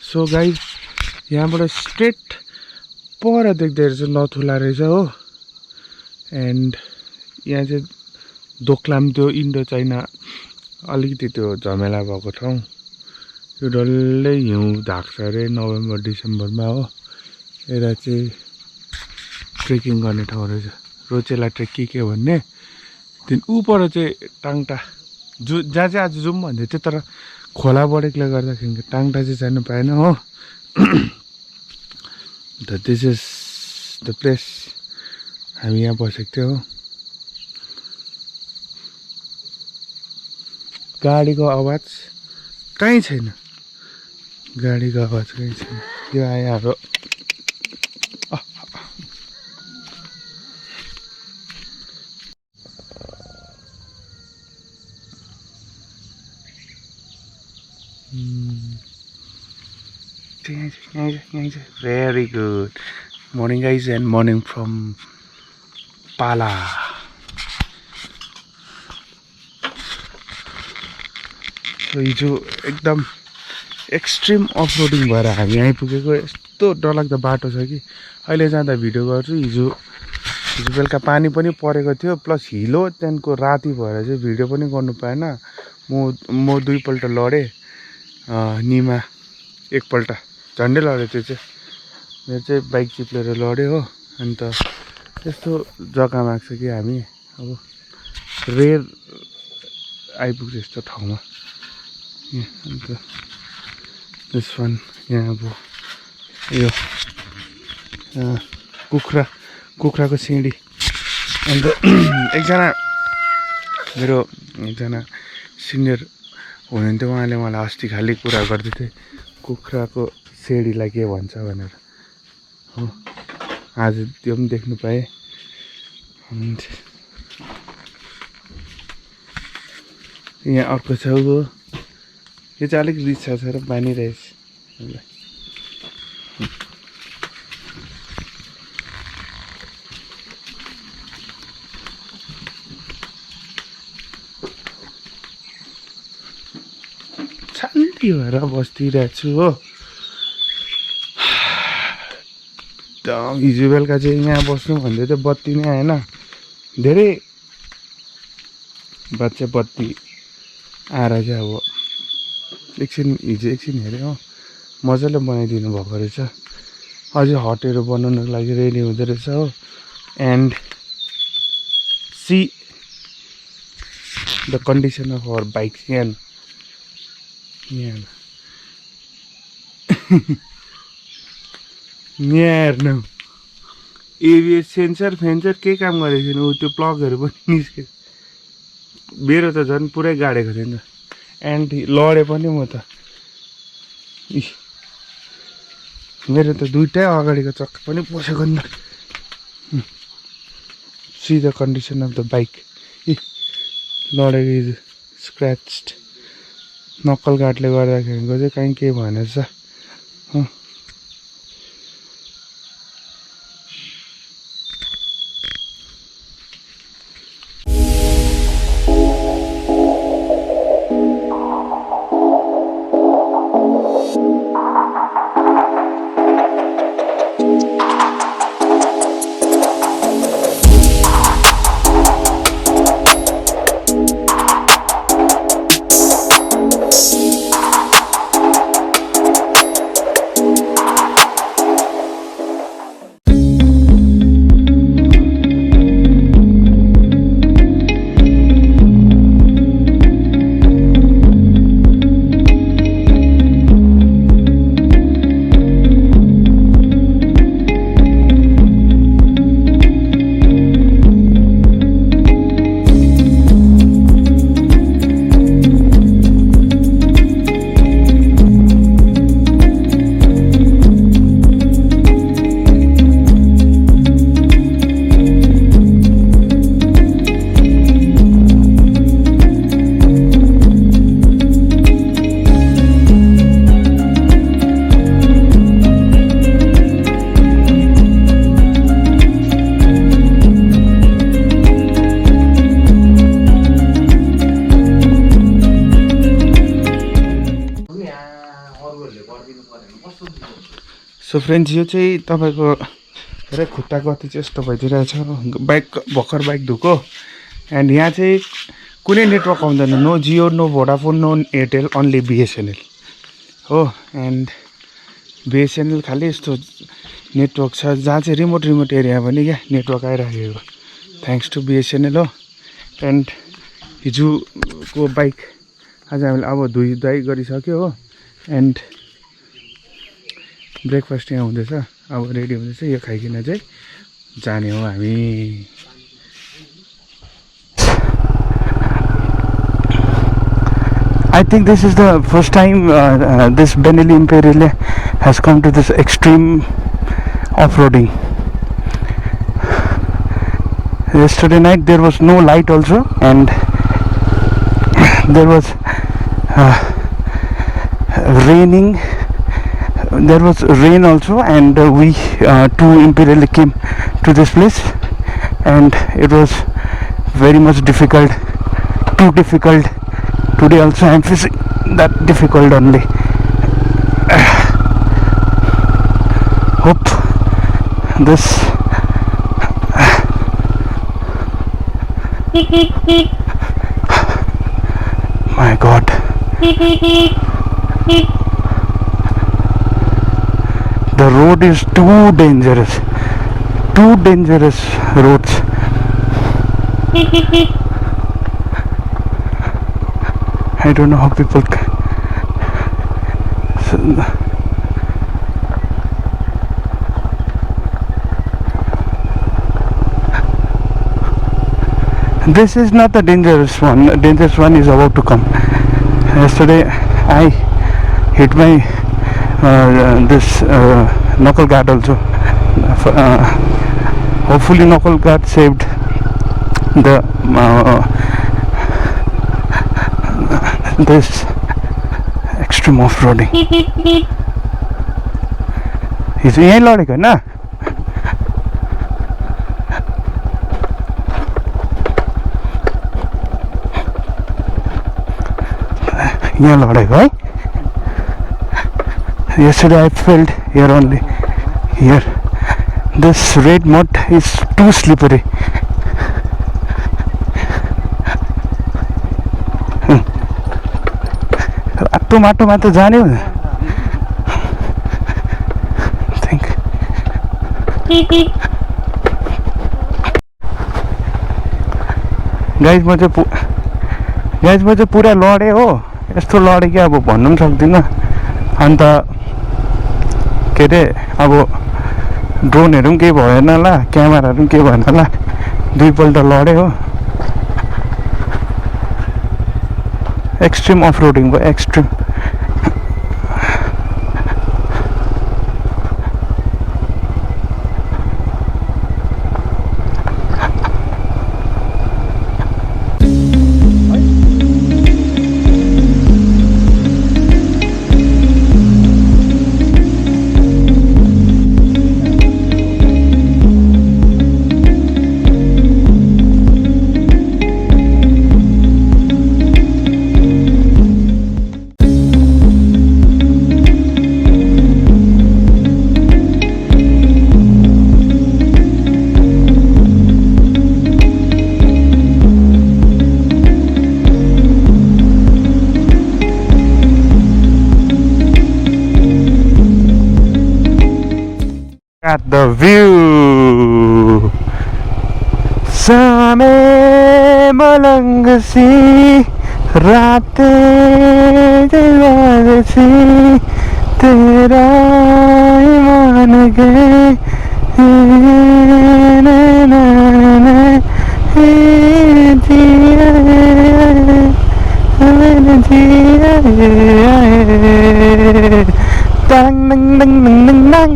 So guys यहाँबाट straight पर देख्दै चाहिँ नथुला रहेछ हो। एन्ड यहाँ चाहिँ दोक्लाम त्यो इन्डो चाइना अलिकति त्यो झमेला भएको ठाउँ। यो डल्लै हिउँ धाक्छ अरे नोभेम्बर डिसेम्बरमा हो। यता चाहिँ ट्रेकिङ गर्ने ठाउँ रहेछ, रोचेला ट्रेक के भन्ने। त्यहाँदेखि उपर चाहिँ टाङटा जहाँ चाहिँ आज जाउँ भन्दै थियो, तर खोला बढेकोले गर्दाखेरि टाङटा चाहिँ जानु पाएन हो। दिस इज द प्लेस हामी यहाँ बसेको थियो हो। गाडीको आवाज कहीँ छैन, गाडीको आवाज कहीँ छैन। यो आयो हाम्रो very good morning guys and morning from PALA. So हिजो एकदम एक्सट्रिम अफरोडिङ भएर हामी आइपुगेको। यस्तो डरलाग्दो बाटो छ कि अहिले जाँदा भिडियो गर्छु। हिजो बेलुका पानी पनि परेको थियो प्लस हिलो, त्यहाँदेखिको राति भएर चाहिँ भिडियो पनि गर्नु पाएन। म दुईपल्ट लडेँ, निमा एकपल्ट झन्डै लड्यो। त्यो चाहिँ मेरो चाहिँ बाइक चिप्लेर लड्यो हो। अन्त त्यस्तो जग्गामा आएको छ कि हामी अब रेयर आइपुग्छ यस्तो ठाउँमा। अन्त दिस वान यहाँ अब यो कुखुराको सिँढी। अन्त मेरो एकजना सिनियर हुनुहुन्थ्यो, उहाँले मलाई अस्ति खालि कुरा गर्दै थिए कुखुराको सिँढीलाई के भन्छ भनेर हो। आज त्यो पनि देख्नु पाएँ। यहाँ अर्को छ हो, यो चाहिँ अलिक रिसा छ र बानिरहेछ। शान्ति भएर बसिरहेको छु हो। हिजो बेलुका चाहिँ यहाँ बस्नु भन्दै थियो, बत्ती नै आएन। धेरै बत्ती आएर चाहिँ अब हिजो एकछिन हेऱ्यो हो, मजाले बनाइदिनु भएको रहेछ। अझै हटहरू बनाउनुको लागि रेडी हुँदो रहेछ हो। And see the condition of our bikes. यहाँ हेर्नु एबिएस सेन्सर के काम गरेको छैन। ऊ त्यो प्लगहरू पनि निस्क्यो। मेरो त झन् पुरै गाडेको थियो नि त। एन्ड लडेँ पनि म त। मेरो त दुइटै अगाडिको चक्का पनि पसेको नि त। C the condition of the bike. लडेको स्क्र्याच्ड नक्कल गार्डले गर्दाखेरिको चाहिँ कहीँ के भनेछ। सो फ्रेन्ड्स यो चाहिँ तपाईँको धेरै खुट्टाको अति चाहिँ यस्तो भइदिरहेछ बाइक भर्खर बाइक धुको एन्ड यहाँ चाहिँ कुनै नेटवर्क आउँदैन no Jio no Vodafone no Airtel only BSNL हो एन्ड बिएसएनएल खालि यस्तो नेटवर्क छ जहाँ चाहिँ रिमोट एरिया पनि क्या नेटवर्क आइरहेको थ्याङ्क्स टु बिएसएनएल हो एन्ड हिजोको बाइक आज हामीले अब धुइ गरिसक्यो हो एन्ड ब्रेकफास्ट यहाँ हुँदैछ अब रेडी हुँदैछ यो खाइकन चाहिँ जाने हो हामी I think this is the first time this Benelli Imperiale has come to this extreme off-roading. Yesterday night there was no light also and there was raining. There was rain also and we two Imperiale came to this place and it was very much difficult, too difficult. Today also I am facing that difficult only. Hope this my god, the road is too dangerous roads. I don't know how people can. This is not the dangerous one. The dangerous one is about to come. Yesterday I hit my this knuckle guard also. Hopefully knuckle guard saved the this extreme off-roading. He's यही लडेको हैन यहाँ लडेको है Yesterday I felt here only here this red mud is too slippery. माटोमा त जाने हो थिंक गाइज म चाहिँ पुरा लडे हो यस्तो लडे कि अब भन्नु पनि सक्दिनँ अन्त के अरे अब ड्रोनहरु पनि केही भएन होला क्यामेराहरु पनि केही भएन होला दुईपल्ट लडे हो एक्सट्रिम अफ-रोडिङ भयो extreme at the view same Malang C रातें जवान सी तेरा ईमान गए dang dang dang dang dang dang.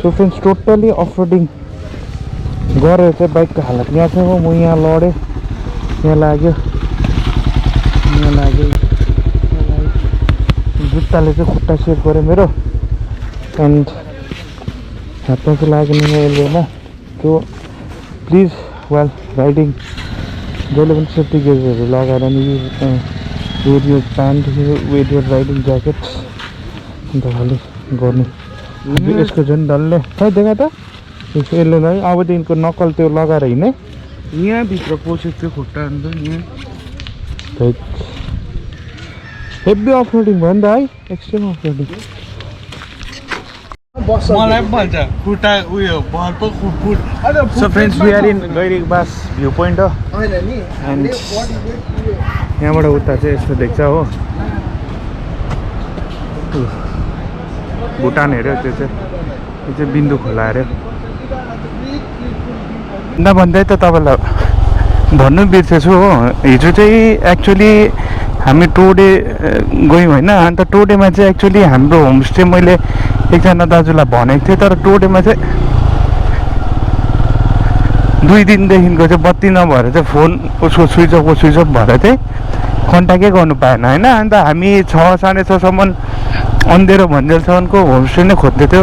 So friends, totally off-roading गरेर चाहिँ बाइकको हालत यहाँ छ म यहाँ लडे यहाँ लाग्यो जुत्ताले चाहिँ खुट्टा सेभ गर्यो मेरो एन्ड हातमा चाहिँ लागेन अहिले हैन सो प्लिज while riding जहिले पनि सेफ्टी गेयर्सहरू लगाएर नि wear your pant wear your riding jacket अन्त खालि गर्नु यसको झन् डल्लै खै देखा त यसले है अबदेखिको नक्कल त्यो लगाएर हिँड्ने यहाँभित्र पसेको थियो खुट्टा अन्त यहाँ हेभी अफ रोडिङ भयो नि त है एक्सट्रिम अफ रोडिङ मलाई पनि भन्छ खुट्टा उयो भरको foot so friends we are in Gairikbas view point हो एन्ड यहाँबाट उता चाहिँ यस्तो देख्छ हो भुटान हेऱ्यो त्यो चाहिँ बिन्दु खोला अरे भन्दै त तपाईँलाई भन्नु बिर्सेछु हो हिजो चाहिँ एक्चुअली हामी टोडे गयौँ होइन अन्त टोडेमा चाहिँ एक्चुअली हाम्रो होमस्टे मैले एकजना दाजुलाई भनेको थिएँ तर टोडेमा चाहिँ 2 दिनदेखिको चाहिँ बत्ती नभएर चाहिँ फोन उसको स्विच अफ भएर चाहिँ कन्ट्याक्टै गर्नु पाएन होइन अन्त हामी 6 साढे 6सम्म अन्धेरो भन्जेलसम्मको होमस्टे नै खोज्दै थियो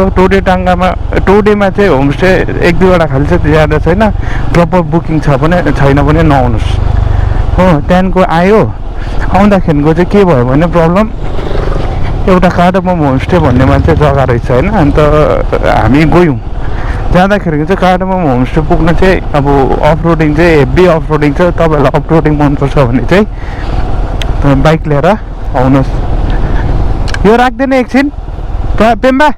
टोडेमा चाहिँ होमस्टे 1-2वटा खालि चाहिँ ज्यादा छैन प्रपर बुकिङ छ भने छैन भने नआउनुहोस् हो त्यहाँदेखिको आयो आउँदाखेरिको चाहिँ के भयो भने प्रब्लम एउटा कार्डमम होमस्टे भन्नेमा चाहिँ जग्गा रहेछ होइन अन्त हामी गयौँ जाँदाखेरि चाहिँ कार्डमम होमस्टे पुग्न चाहिँ अब अफ रोडिङ चाहिँ हेभी अफ रोडिङ छ तपाईँहरूलाई अफ रोडिङ मनपर्छ भने चाहिँ बाइक लिएर आउनुहोस् यो राख्दैन एकछिन पेम्बा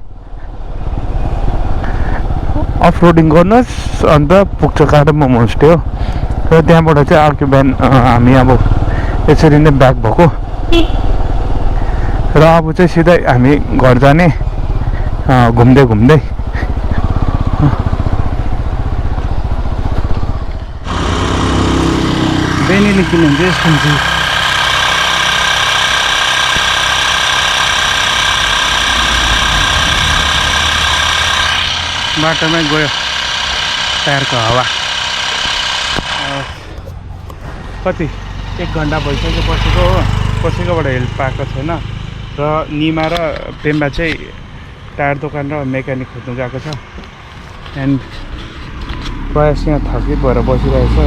अफ रोडिङ गर्नुहोस् अन्त पुग्छ कार्डमम होमस्टे हो र त्यहाँबाट चाहिँ अर्को बिहान हामी अब यसरी नै ब्याक भएको र अब चाहिँ सिधै हामी घर जाने घुम्दै बेनीले किन्नुहुन्छ यस्तो हुन्छ बाटोमै गयो टायरको हावा कति 1 घन्टा भइसक्यो पसेकोबाट हेल्प पाएको छैन र निमा र पेम्बा चाहिँ टायर दोकान र मेकानिक खोज्नु गएको छ एन्ड प्रयास यहाँ थकित भएर बसिरहेछ हो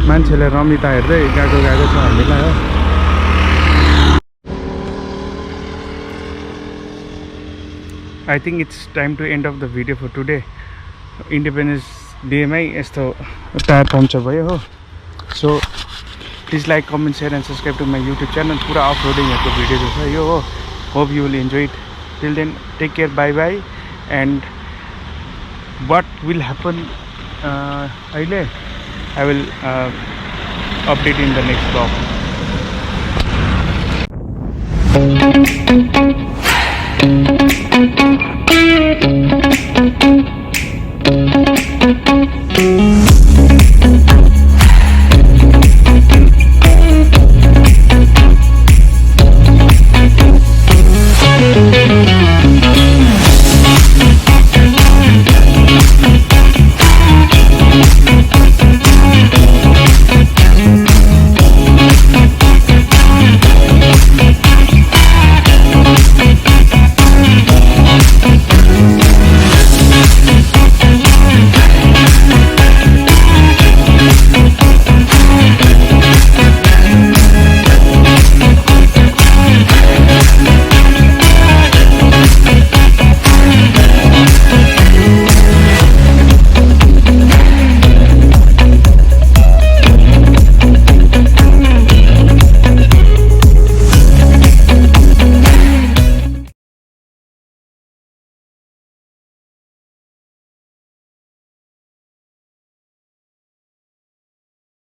मान्छेले रमिता हेर्दै गएको छ हामीलाई हो I think it's time to end of the video for today. Independence Day मै यस्तो टायर पम्चर भयो हो so please like comment share and subscribe to my YouTube channel पुरा अफ रोडिङहरूको भिडियोहरू छ यो हो hope you will enjoy it till then take care bye and what will happen अहिले I will update in the next blog